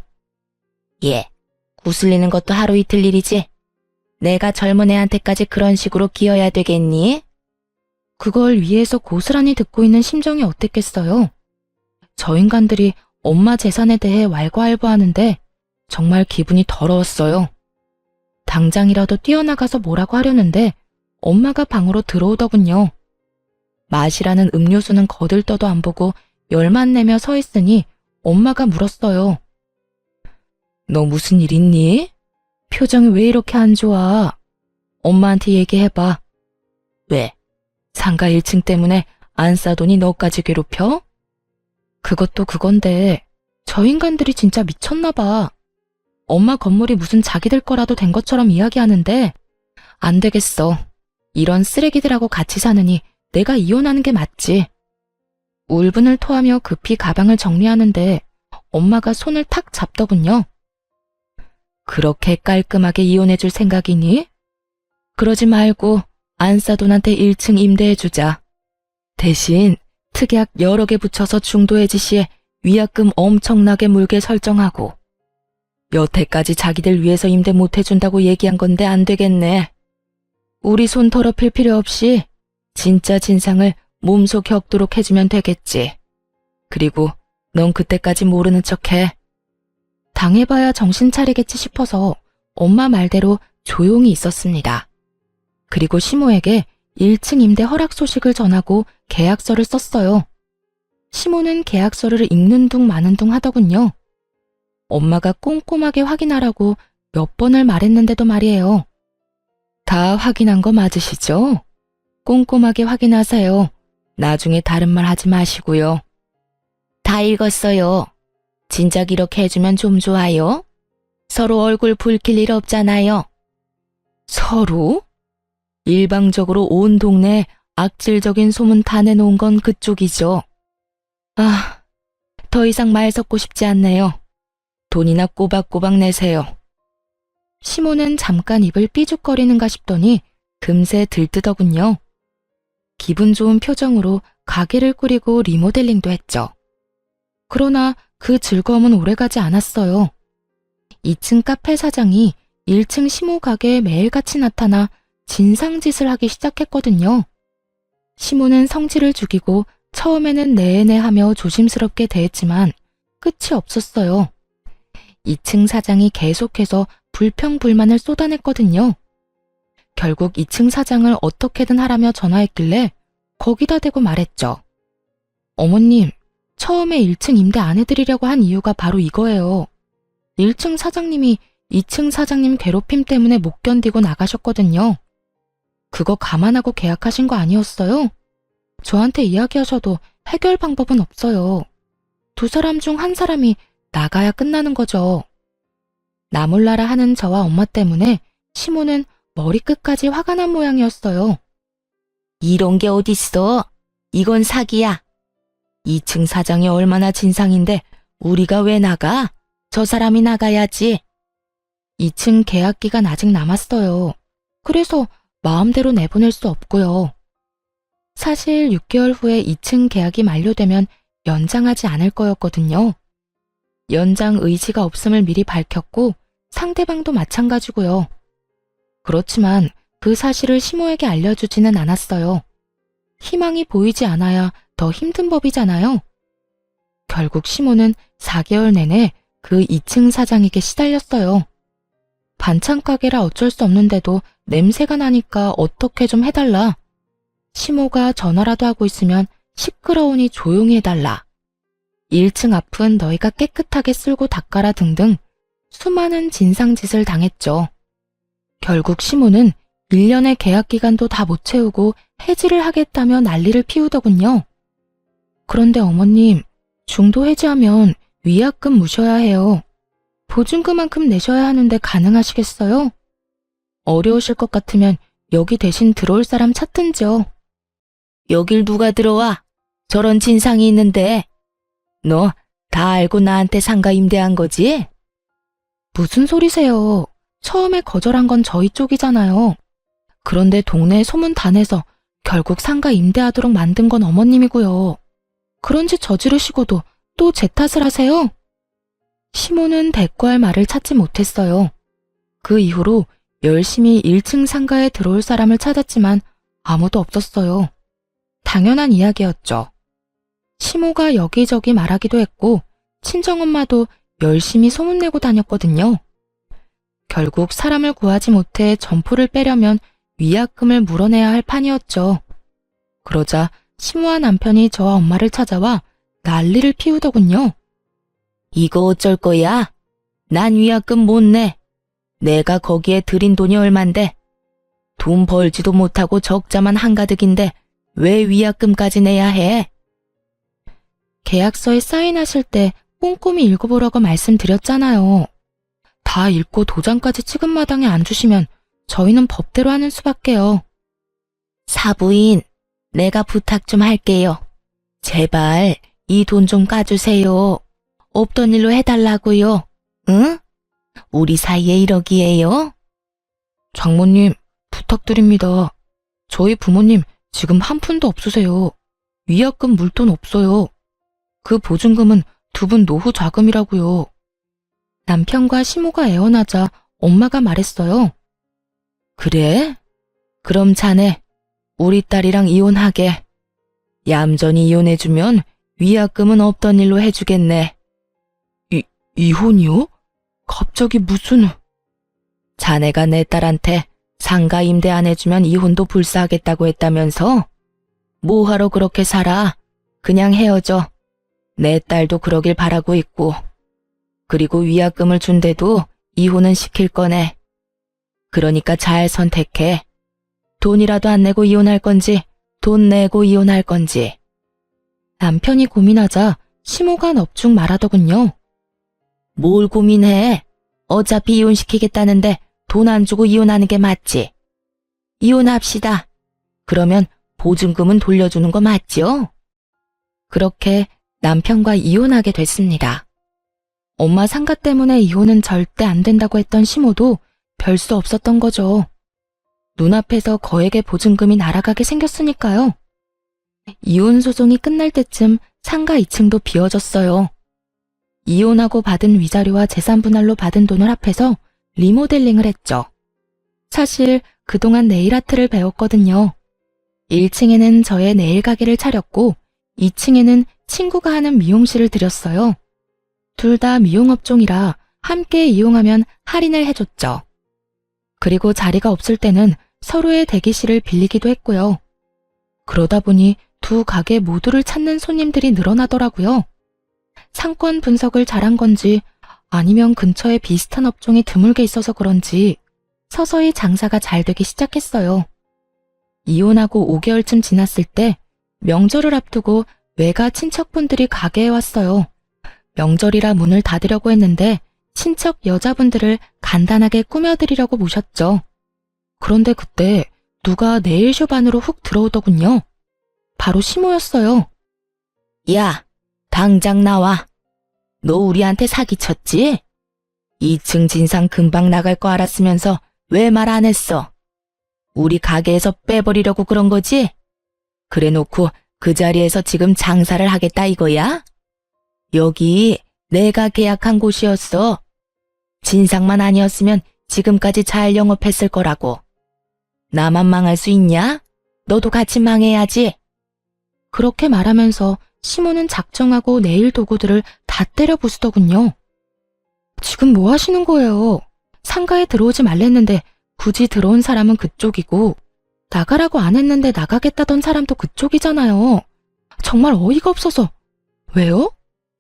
예, 구슬리는 것도 하루 이틀 일이지. 내가 젊은 애한테까지 그런 식으로 기어야 되겠니? 그걸 위에서 고스란히 듣고 있는 심정이 어땠겠어요? 저 인간들이 엄마 재산에 대해 왈가왈부하는데 정말 기분이 더러웠어요. 당장이라도 뛰어나가서 뭐라고 하려는데 엄마가 방으로 들어오더군요. 마시라는 음료수는 거들떠도 안 보고 열만 내며 서 있으니 엄마가 물었어요. 너 무슨 일 있니? 표정이 왜 이렇게 안 좋아? 엄마한테 얘기해봐. 왜? 상가 1층 때문에 안 싸더니 너까지 괴롭혀? 그것도 그건데 저 인간들이 진짜 미쳤나 봐. 엄마 건물이 무슨 자기들 거라도 된 것처럼 이야기하는데 안 되겠어. 이런 쓰레기들하고 같이 사느니 내가 이혼하는 게 맞지. 울분을 토하며 급히 가방을 정리하는데 엄마가 손을 탁 잡더군요. 그렇게 깔끔하게 이혼해줄 생각이니? 그러지 말고 안사돈한테 1층 임대해주자. 대신 특약 여러 개 붙여서 중도해지 시에 위약금 엄청나게 물게 설정하고. 여태까지 자기들 위해서 임대 못해준다고 얘기한 건데 안 되겠네. 우리 손 더럽힐 필요 없이 진짜 진상을 몸소 겪도록 해주면 되겠지. 그리고 넌 그때까지 모르는 척해. 당해봐야 정신 차리겠지 싶어서 엄마 말대로 조용히 있었습니다. 그리고 시모에게 1층 임대 허락 소식을 전하고 계약서를 썼어요. 시모는 계약서를 읽는 둥 마는 둥 하더군요. 엄마가 꼼꼼하게 확인하라고 몇 번을 말했는데도 말이에요. 다 확인한 거 맞으시죠? 꼼꼼하게 확인하세요. 나중에 다른 말 하지 마시고요. 다 읽었어요. 진작 이렇게 해주면 좀 좋아요. 서로 얼굴 붉힐 일 없잖아요. 서로? 일방적으로 온 동네에 악질적인 소문 다 내놓은 건 그쪽이죠. 아, 더 이상 말 섞고 싶지 않네요. 돈이나 꼬박꼬박 내세요. 시모는 잠깐 입을 삐죽거리는가 싶더니 금세 들뜨더군요. 기분 좋은 표정으로 가게를 꾸리고 리모델링도 했죠. 그러나 그 즐거움은 오래가지 않았어요. 2층 카페 사장이 1층 시모 가게에 매일같이 나타나 진상짓을 하기 시작했거든요. 시모는 성질을 죽이고 처음에는 내내 하며 조심스럽게 대했지만 끝이 없었어요. 2층 사장이 계속해서 불평불만을 쏟아냈거든요. 결국 2층 사장을 어떻게든 하라며 전화했길래 거기다 대고 말했죠. 어머님, 처음에 1층 임대 안 해드리려고 한 이유가 바로 이거예요. 1층 사장님이 2층 사장님 괴롭힘 때문에 못 견디고 나가셨거든요. 그거 감안하고 계약하신 거 아니었어요? 저한테 이야기하셔도 해결 방법은 없어요. 두 사람 중 한 사람이 나가야 끝나는 거죠. 나 몰라라 하는 저와 엄마 때문에 시모는 머리끝까지 화가 난 모양이었어요. 이런 게 어딨어? 이건 사기야. 2층 사장이 얼마나 진상인데 우리가 왜 나가? 저 사람이 나가야지. 2층 계약 기간 아직 남았어요. 그래서 마음대로 내보낼 수 없고요. 사실 6개월 후에 2층 계약이 만료되면 연장하지 않을 거였거든요. 연장 의지가 없음을 미리 밝혔고 상대방도 마찬가지고요. 그렇지만 그 사실을 시모에게 알려주지는 않았어요. 희망이 보이지 않아야 더 힘든 법이잖아요. 결국 시모는 4개월 내내 그 2층 사장에게 시달렸어요. 반찬 가게라 어쩔 수 없는데도 냄새가 나니까 어떻게 좀 해달라. 시모가 전화라도 하고 있으면 시끄러우니 조용히 해달라. 1층 앞은 너희가 깨끗하게 쓸고 닦아라 등등 수많은 진상짓을 당했죠. 결국 시모는 1년의 계약 기간도 다 못 채우고 해지를 하겠다며 난리를 피우더군요. 그런데 어머님, 중도 해지하면 위약금 무셔야 해요. 보증금만큼 내셔야 하는데 가능하시겠어요? 어려우실 것 같으면 여기 대신 들어올 사람 찾든지요. 여길 누가 들어와? 저런 진상이 있는데. 너 다 알고 나한테 상가 임대한 거지? 무슨 소리세요? 처음에 거절한 건 저희 쪽이잖아요. 그런데 동네에 소문 다 내서 결국 상가 임대하도록 만든 건 어머님이고요. 그런 짓 저지르시고도 또 제 탓을 하세요? 시모는 대꾸할 말을 찾지 못했어요. 그 이후로 열심히 1층 상가에 들어올 사람을 찾았지만 아무도 없었어요. 당연한 이야기였죠. 시모가 여기저기 말하기도 했고 친정엄마도 열심히 소문내고 다녔거든요. 결국 사람을 구하지 못해 점포를 빼려면 위약금을 물어내야 할 판이었죠. 그러자 시모와 남편이 저와 엄마를 찾아와 난리를 피우더군요. 이거 어쩔 거야? 난 위약금 못 내. 내가 거기에 들인 돈이 얼만데. 돈 벌지도 못하고 적자만 한가득인데 왜 위약금까지 내야 해? 계약서에 사인하실 때 꼼꼼히 읽어보라고 말씀드렸잖아요. 다 읽고 도장까지 찍은 마당에 안 주시면 저희는 법대로 하는 수밖에요. 사부인, 내가 부탁 좀 할게요. 제발 이 돈 좀 까주세요. 없던 일로 해달라고요. 응? 우리 사이에 이러기에요? 장모님, 부탁드립니다. 저희 부모님 지금 한 푼도 없으세요. 위약금 물 돈 없어요. 그 보증금은 두 분 노후 자금이라고요. 남편과 시모가 애원하자 엄마가 말했어요. 그래? 그럼 자네 우리 딸이랑 이혼하게. 얌전히 이혼해주면 위약금은 없던 일로 해주겠네. 이혼이요? 갑자기 무슨... 자네가 내 딸한테 상가 임대 안 해주면 이혼도 불사하겠다고 했다면서? 뭐하러 그렇게 살아? 그냥 헤어져. 내 딸도 그러길 바라고 있고. 그리고 위약금을 준대도 이혼은 시킬 거네. 그러니까 잘 선택해. 돈이라도 안 내고 이혼할 건지, 돈 내고 이혼할 건지. 남편이 고민하자 시모가 넙죽 말하더군요. 뭘 고민해? 어차피 이혼시키겠다는데 돈 안 주고 이혼하는 게 맞지? 이혼합시다. 그러면 보증금은 돌려주는 거 맞죠? 그렇게 남편과 이혼하게 됐습니다. 엄마 상가 때문에 이혼은 절대 안 된다고 했던 시모도 별 수 없었던 거죠. 눈앞에서 거액의 보증금이 날아가게 생겼으니까요. 이혼 소송이 끝날 때쯤 상가 2층도 비어졌어요. 이혼하고 받은 위자료와 재산 분할로 받은 돈을 합해서 리모델링을 했죠. 사실 그동안 네일 아트를 배웠거든요. 1층에는 저의 네일 가게를 차렸고 2층에는 친구가 하는 미용실을 들였어요. 둘 다 미용업종이라 함께 이용하면 할인을 해줬죠. 그리고 자리가 없을 때는 서로의 대기실을 빌리기도 했고요. 그러다 보니 두 가게 모두를 찾는 손님들이 늘어나더라고요. 상권 분석을 잘한 건지 아니면 근처에 비슷한 업종이 드물게 있어서 그런지 서서히 장사가 잘 되기 시작했어요. 이혼하고 5개월쯤 지났을 때 명절을 앞두고 외가 친척분들이 가게에 왔어요. 명절이라 문을 닫으려고 했는데 친척 여자분들을 간단하게 꾸며드리려고 모셨죠. 그런데 그때 누가 네일숍 안으로 훅 들어오더군요. 바로 시모였어요. 야, 당장 나와. 너 우리한테 사기쳤지? 2층 진상 금방 나갈 거 알았으면서 왜 말 안 했어? 우리 가게에서 빼버리려고 그런 거지? 그래놓고 그 자리에서 지금 장사를 하겠다 이거야? 여기 내가 계약한 곳이었어. 진상만 아니었으면 지금까지 잘 영업했을 거라고. 나만 망할 수 있냐? 너도 같이 망해야지. 그렇게 말하면서 시모는 작정하고 네일 도구들을 다 때려 부수더군요. 지금 뭐 하시는 거예요? 상가에 들어오지 말랬는데 굳이 들어온 사람은 그쪽이고 나가라고 안 했는데 나가겠다던 사람도 그쪽이잖아요. 정말 어이가 없어서. 왜요?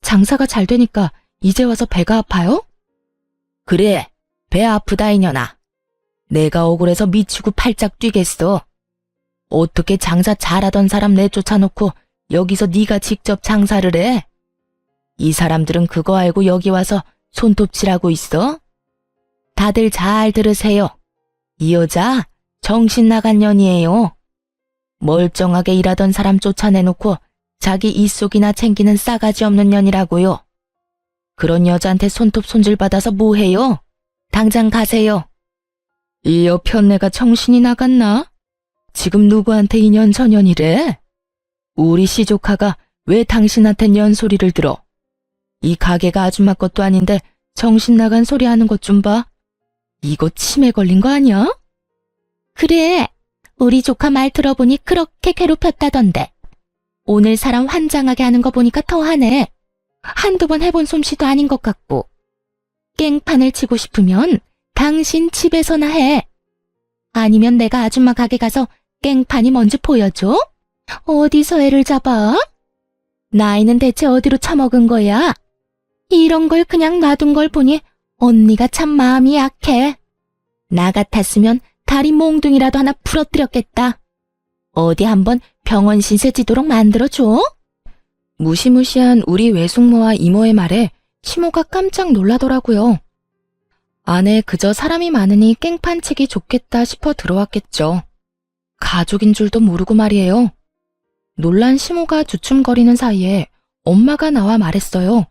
장사가 잘 되니까 이제 와서 배가 아파요? 그래, 배 아프다 이년아. 내가 억울해서 미치고 팔짝 뛰겠어. 어떻게 장사 잘하던 사람 내쫓아놓고 여기서 네가 직접 장사를 해? 이 사람들은 그거 알고 여기 와서 손톱질하고 있어? 다들 잘 들으세요. 이 여자 정신 나간 년이에요. 멀쩡하게 일하던 사람 쫓아내놓고 자기 이속이나 챙기는 싸가지 없는 년이라고요. 그런 여자한테 손톱 손질 받아서 뭐해요? 당장 가세요. 이 여편네가 정신이 나갔나? 지금 누구한테 이년저년이래? 우리 시조카가 왜 당신한텐 연소리를 들어? 이 가게가 아줌마 것도 아닌데 정신 나간 소리 하는 것 좀 봐. 이거 치매 걸린 거 아니야? 그래, 우리 조카 말 들어보니 그렇게 괴롭혔다던데. 오늘 사람 환장하게 하는 거 보니까 더하네. 한두 번 해본 솜씨도 아닌 것 같고. 깽판을 치고 싶으면 당신 집에서나 해. 아니면 내가 아줌마 가게 가서 깽판이 뭔지 보여줘? 어디서 애를 잡아? 나이는 대체 어디로 처먹은 거야? 이런 걸 그냥 놔둔 걸 보니 언니가 참 마음이 약해. 나 같았으면 다리 몽둥이라도 하나 부러뜨렸겠다. 어디 한번 병원 신세 지도록 만들어줘? 무시무시한 우리 외숙모와 이모의 말에 시모가 깜짝 놀라더라고요. 안에 그저 사람이 많으니 깽판 치기 좋겠다 싶어 들어왔겠죠. 가족인 줄도 모르고 말이에요. 놀란 시모가 주춤거리는 사이에 엄마가 나와 말했어요.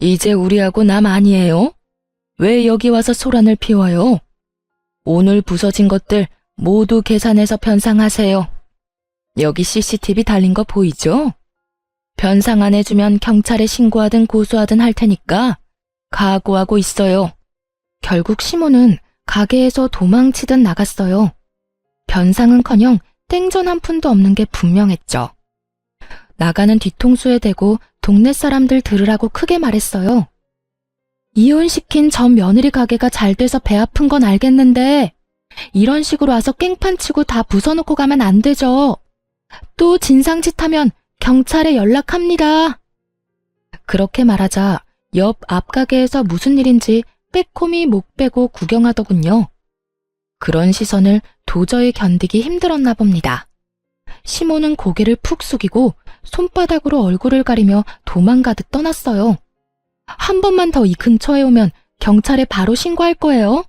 이제 우리하고 남 아니에요? 왜 여기 와서 소란을 피워요? 오늘 부서진 것들 모두 계산해서 변상하세요. 여기 CCTV 달린 거 보이죠? 변상 안 해주면 경찰에 신고하든 고소하든 할 테니까 각오하고 있어요. 결국 시모는 가게에서 도망치듯 나갔어요. 변상은커녕 땡전 한 푼도 없는 게 분명했죠. 나가는 뒤통수에 대고 동네 사람들 들으라고 크게 말했어요. 이혼시킨 전 며느리 가게가 잘 돼서 배 아픈 건 알겠는데 이런 식으로 와서 깽판 치고 다 부숴놓고 가면 안 되죠. 또 진상짓 하면 경찰에 연락합니다. 그렇게 말하자 옆 앞가게에서 무슨 일인지 빼꼼히 목 빼고 구경하더군요. 그런 시선을 도저히 견디기 힘들었나 봅니다. 시모는 고개를 푹 숙이고 손바닥으로 얼굴을 가리며 도망가듯 떠났어요. 한 번만 더 이 근처에 오면 경찰에 바로 신고할 거예요.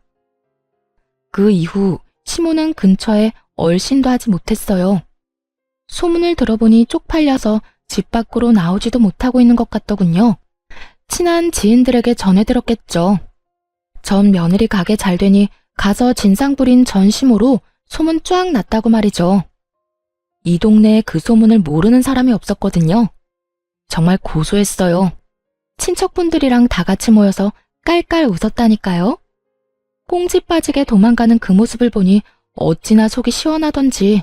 그 이후 시모는 근처에 얼씬도 하지 못했어요. 소문을 들어보니 쪽팔려서 집 밖으로 나오지도 못하고 있는 것 같더군요. 친한 지인들에게 전해들었겠죠. 전 며느리 가게 잘 되니 가서 진상 부린 전 시모로 소문 쫙 났다고 말이죠. 이 동네에 그 소문을 모르는 사람이 없었거든요. 정말 고소했어요. 친척분들이랑 다 같이 모여서 깔깔 웃었다니까요. 꽁지 빠지게 도망가는 그 모습을 보니 어찌나 속이 시원하던지.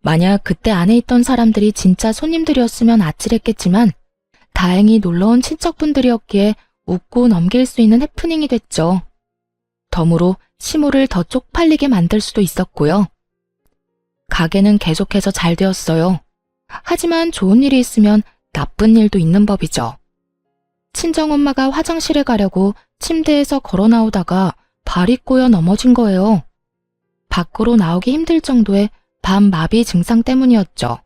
만약 그때 안에 있던 사람들이 진짜 손님들이었으면 아찔했겠지만 다행히 놀러온 친척분들이었기에 웃고 넘길 수 있는 해프닝이 됐죠. 덤으로 시모를 더 쪽팔리게 만들 수도 있었고요. 가게는 계속해서 잘 되었어요. 하지만 좋은 일이 있으면 나쁜 일도 있는 법이죠. 친정엄마가 화장실에 가려고 침대에서 걸어 나오다가 발이 꼬여 넘어진 거예요. 밖으로 나오기 힘들 정도의 밤마비 증상 때문이었죠.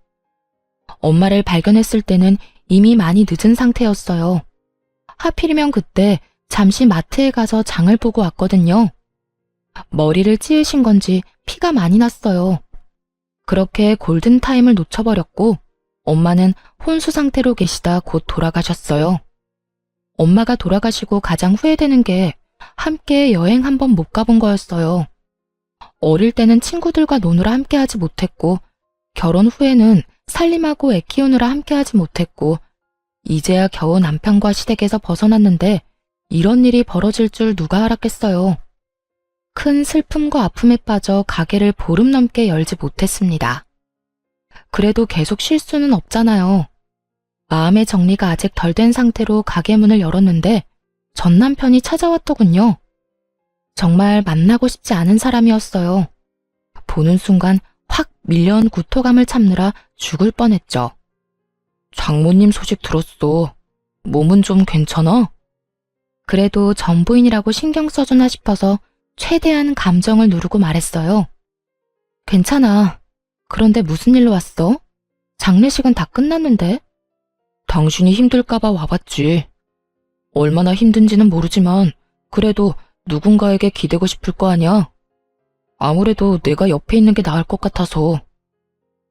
엄마를 발견했을 때는 이미 많이 늦은 상태였어요. 하필이면 그때 잠시 마트에 가서 장을 보고 왔거든요. 머리를 찌으신 건지 피가 많이 났어요. 그렇게 골든타임을 놓쳐버렸고 엄마는 혼수 상태로 계시다 곧 돌아가셨어요. 엄마가 돌아가시고 가장 후회되는 게 함께 여행 한 번 못 가본 거였어요. 어릴 때는 친구들과 노느라 함께하지 못했고 결혼 후에는 살림하고 애 키우느라 함께하지 못했고 이제야 겨우 남편과 시댁에서 벗어났는데 이런 일이 벌어질 줄 누가 알았겠어요. 큰 슬픔과 아픔에 빠져 가게를 보름 넘게 열지 못했습니다. 그래도 계속 쉴 수는 없잖아요. 마음의 정리가 아직 덜 된 상태로 가게 문을 열었는데 전 남편이 찾아왔더군요. 정말 만나고 싶지 않은 사람이었어요. 보는 순간 확 밀려온 구토감을 참느라 죽을 뻔했죠. 장모님 소식 들었어. 몸은 좀 괜찮아? 그래도 전부인이라고 신경 써주나 싶어서 최대한 감정을 누르고 말했어요. 괜찮아. 그런데 무슨 일로 왔어? 장례식은 다 끝났는데? 당신이 힘들까봐 와봤지. 얼마나 힘든지는 모르지만 그래도 누군가에게 기대고 싶을 거 아니야? 아무래도 내가 옆에 있는 게 나을 것 같아서.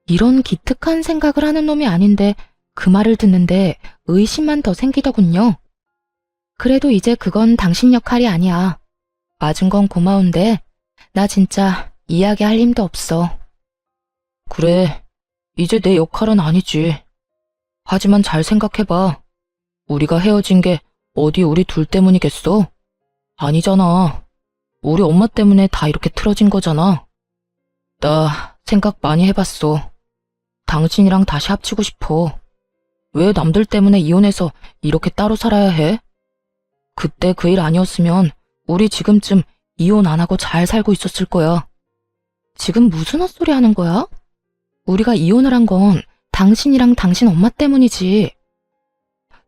이런 기특한 생각을 하는 놈이 아닌데 그 말을 듣는데 의심만 더 생기더군요. 그래도 이제 그건 당신 역할이 아니야. 맞은 건 고마운데 나 진짜 이야기할 힘도 없어. 그래, 이제 내 역할은 아니지. 하지만 잘 생각해봐. 우리가 헤어진 게 어디 우리 둘 때문이겠어? 아니잖아. 우리 엄마 때문에 다 이렇게 틀어진 거잖아. 나 생각 많이 해봤어. 당신이랑 다시 합치고 싶어. 왜 남들 때문에 이혼해서 이렇게 따로 살아야 해? 그때 그 일 아니었으면 우리 지금쯤 이혼 안 하고 잘 살고 있었을 거야. 지금 무슨 헛소리 하는 거야? 우리가 이혼을 한 건 당신이랑 당신 엄마 때문이지.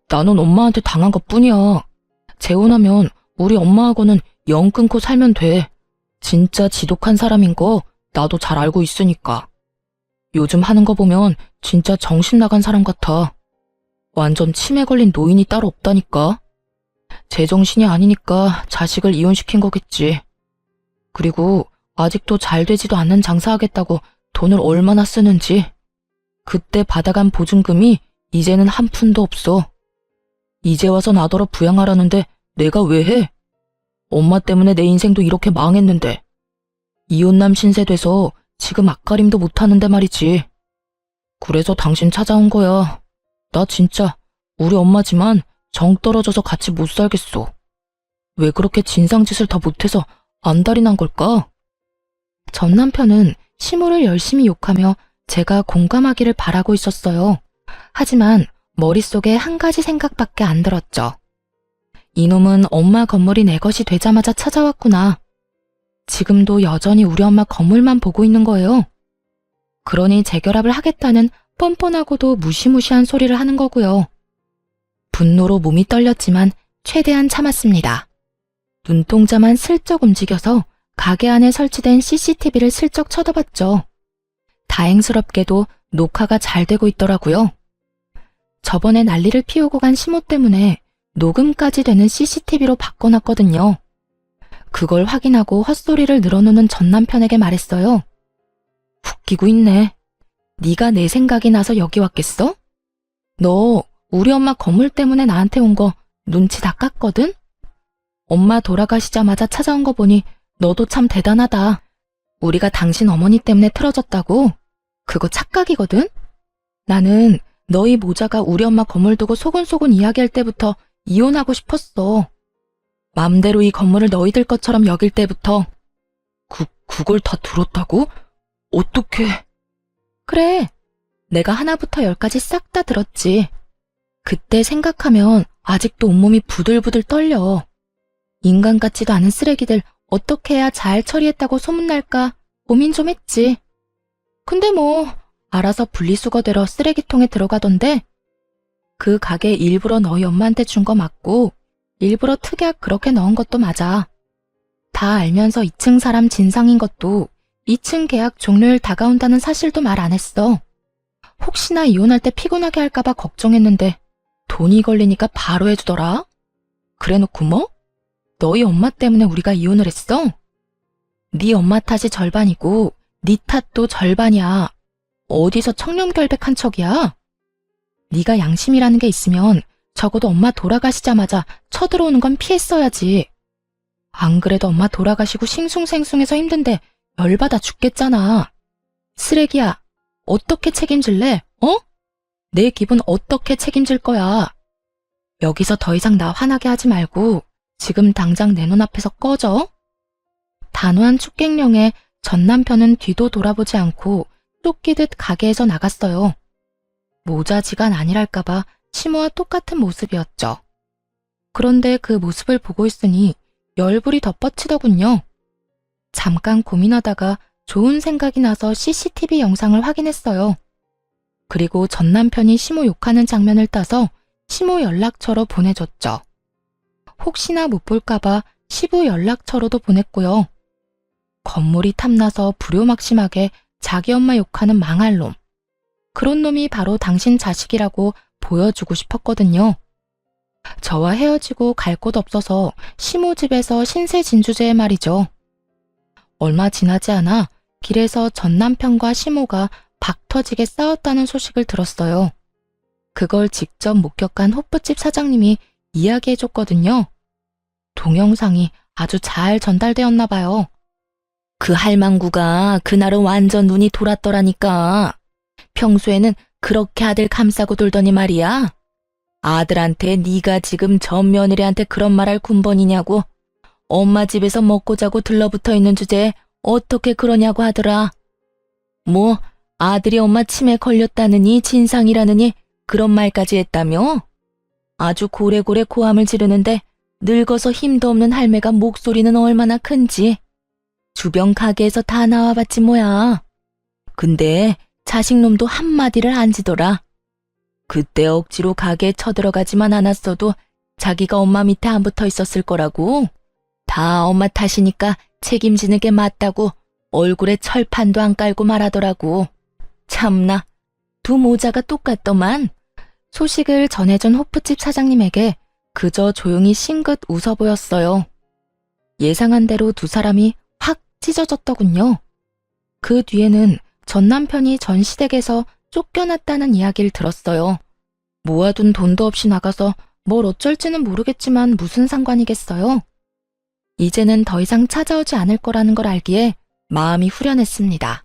나는 엄마한테 당한 것 뿐이야. 재혼하면 우리 엄마하고는 영 끊고 살면 돼. 진짜 지독한 사람인 거 나도 잘 알고 있으니까. 요즘 하는 거 보면 진짜 정신 나간 사람 같아. 완전 치매 걸린 노인이 따로 없다니까. 제정신이 아니니까 자식을 이혼시킨 거겠지. 그리고 아직도 잘 되지도 않는 장사하겠다고 돈을 얼마나 쓰는지. 그때 받아간 보증금이 이제는 한 푼도 없어. 이제 와서 나더러 부양하라는데 내가 왜 해? 엄마 때문에 내 인생도 이렇게 망했는데. 이혼남 신세 돼서 지금 앞가림도 못하는데 말이지. 그래서 당신 찾아온 거야. 나 진짜 우리 엄마지만 정 떨어져서 같이 못 살겠어. 왜 그렇게 진상짓을 더 못해서 안달이 난 걸까? 전 남편은 시모를 열심히 욕하며 제가 공감하기를 바라고 있었어요. 하지만 머릿속에 한 가지 생각밖에 안 들었죠. 이놈은 엄마 건물이 내 것이 되자마자 찾아왔구나. 지금도 여전히 우리 엄마 건물만 보고 있는 거예요. 그러니 재결합을 하겠다는 뻔뻔하고도 무시무시한 소리를 하는 거고요. 분노로 몸이 떨렸지만 최대한 참았습니다. 눈동자만 슬쩍 움직여서 가게 안에 설치된 CCTV를 슬쩍 쳐다봤죠. 다행스럽게도 녹화가 잘 되고 있더라고요. 저번에 난리를 피우고 간 시모 때문에 녹음까지 되는 CCTV로 바꿔놨거든요. 그걸 확인하고 헛소리를 늘어놓는 전 남편에게 말했어요. 웃기고 있네. 네가 내 생각이 나서 여기 왔겠어? 너 우리 엄마 건물 때문에 나한테 온 거 눈치 다 깠거든? 엄마 돌아가시자마자 찾아온 거 보니 너도 참 대단하다. 우리가 당신 어머니 때문에 틀어졌다고? 그거 착각이거든? 나는 너희 모자가 우리 엄마 건물 두고 소곤소곤 이야기할 때부터 이혼하고 싶었어. 맘대로 이 건물을 너희들 것처럼 여길 때부터. 그걸 다 들었다고? 어떡해. 그래, 내가 하나부터 열까지 싹 다 들었지. 그때 생각하면 아직도 온몸이 부들부들 떨려. 인간 같지도 않은 쓰레기들 어떻게 해야 잘 처리했다고 소문날까 고민 좀 했지. 근데 뭐 알아서 분리수거되러 쓰레기통에 들어가던데. 그 가게 일부러 너희 엄마한테 준 거 맞고 일부러 특약 그렇게 넣은 것도 맞아. 다 알면서 2층 사람 진상인 것도 2층 계약 종료일 다가온다는 사실도 말 안 했어. 혹시나 이혼할 때 피곤하게 할까봐 걱정했는데 돈이 걸리니까 바로 해주더라. 그래놓고 뭐? 너희 엄마 때문에 우리가 이혼을 했어? 네 엄마 탓이 절반이고 네 탓도 절반이야. 어디서 청렴결백한 척이야? 네가 양심이라는 게 있으면 적어도 엄마 돌아가시자마자 쳐들어오는 건 피했어야지. 안 그래도 엄마 돌아가시고 싱숭생숭해서 힘든데 열받아 죽겠잖아. 쓰레기야, 어떻게 책임질래? 어? 내 기분 어떻게 책임질 거야? 여기서 더 이상 나 화나게 하지 말고 지금 당장 내 눈앞에서 꺼져. 단호한 축객령에 전 남편은 뒤도 돌아보지 않고 쫓기듯 가게에서 나갔어요. 모자지간 아니랄까봐 시모와 똑같은 모습이었죠. 그런데 그 모습을 보고 있으니 열불이 덧뻗치더군요. 잠깐 고민하다가 좋은 생각이 나서 CCTV 영상을 확인했어요. 그리고 전 남편이 시모 욕하는 장면을 따서 시모 연락처로 보내줬죠. 혹시나 못 볼까봐 시부 연락처로도 보냈고요. 건물이 탐나서 불효막심하게 자기 엄마 욕하는 망할 놈. 그런 놈이 바로 당신 자식이라고 보여주고 싶었거든요. 저와 헤어지고 갈 곳 없어서 시모 집에서 신세 진주제의 말이죠. 얼마 지나지 않아 길에서 전 남편과 시모가 박터지게 싸웠다는 소식을 들었어요. 그걸 직접 목격한 호프집 사장님이 이야기해줬거든요. 동영상이 아주 잘 전달되었나 봐요. 그 할망구가 그날은 완전 눈이 돌았더라니까. 평소에는 그렇게 아들 감싸고 돌더니 말이야. 아들한테 네가 지금 전 며느리한테 그런 말할 군번이냐고. 엄마 집에서 먹고 자고 들러붙어 있는 주제에 어떻게 그러냐고 하더라. 뭐 아들이 엄마 치매 걸렸다느니 진상이라느니 그런 말까지 했다며? 아주 고래고래 고함을 지르는데 늙어서 힘도 없는 할매가 목소리는 얼마나 큰지. 주변 가게에서 다 나와봤지 뭐야. 근데 자식놈도 한마디를 안 지더라. 그때 억지로 가게에 쳐들어가지만 않았어도 자기가 엄마 밑에 안 붙어 있었을 거라고. 다 엄마 탓이니까 책임지는 게 맞다고 얼굴에 철판도 안 깔고 말하더라고. 참나, 두 모자가 똑같더만. 소식을 전해준 호프집 사장님에게 그저 조용히 싱긋 웃어 보였어요. 예상한 대로 두 사람이 확 찢어졌더군요. 그 뒤에는 전 남편이 전시댁에서 쫓겨났다는 이야기를 들었어요. 모아둔 돈도 없이 나가서 뭘 어쩔지는 모르겠지만 무슨 상관이겠어요? 이제는 더 이상 찾아오지 않을 거라는 걸 알기에 마음이 후련했습니다.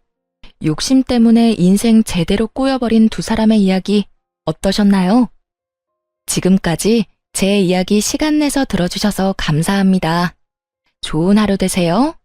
욕심 때문에 인생 제대로 꼬여버린 두 사람의 이야기 어떠셨나요? 지금까지 제 이야기 시간 내서 들어주셔서 감사합니다. 좋은 하루 되세요.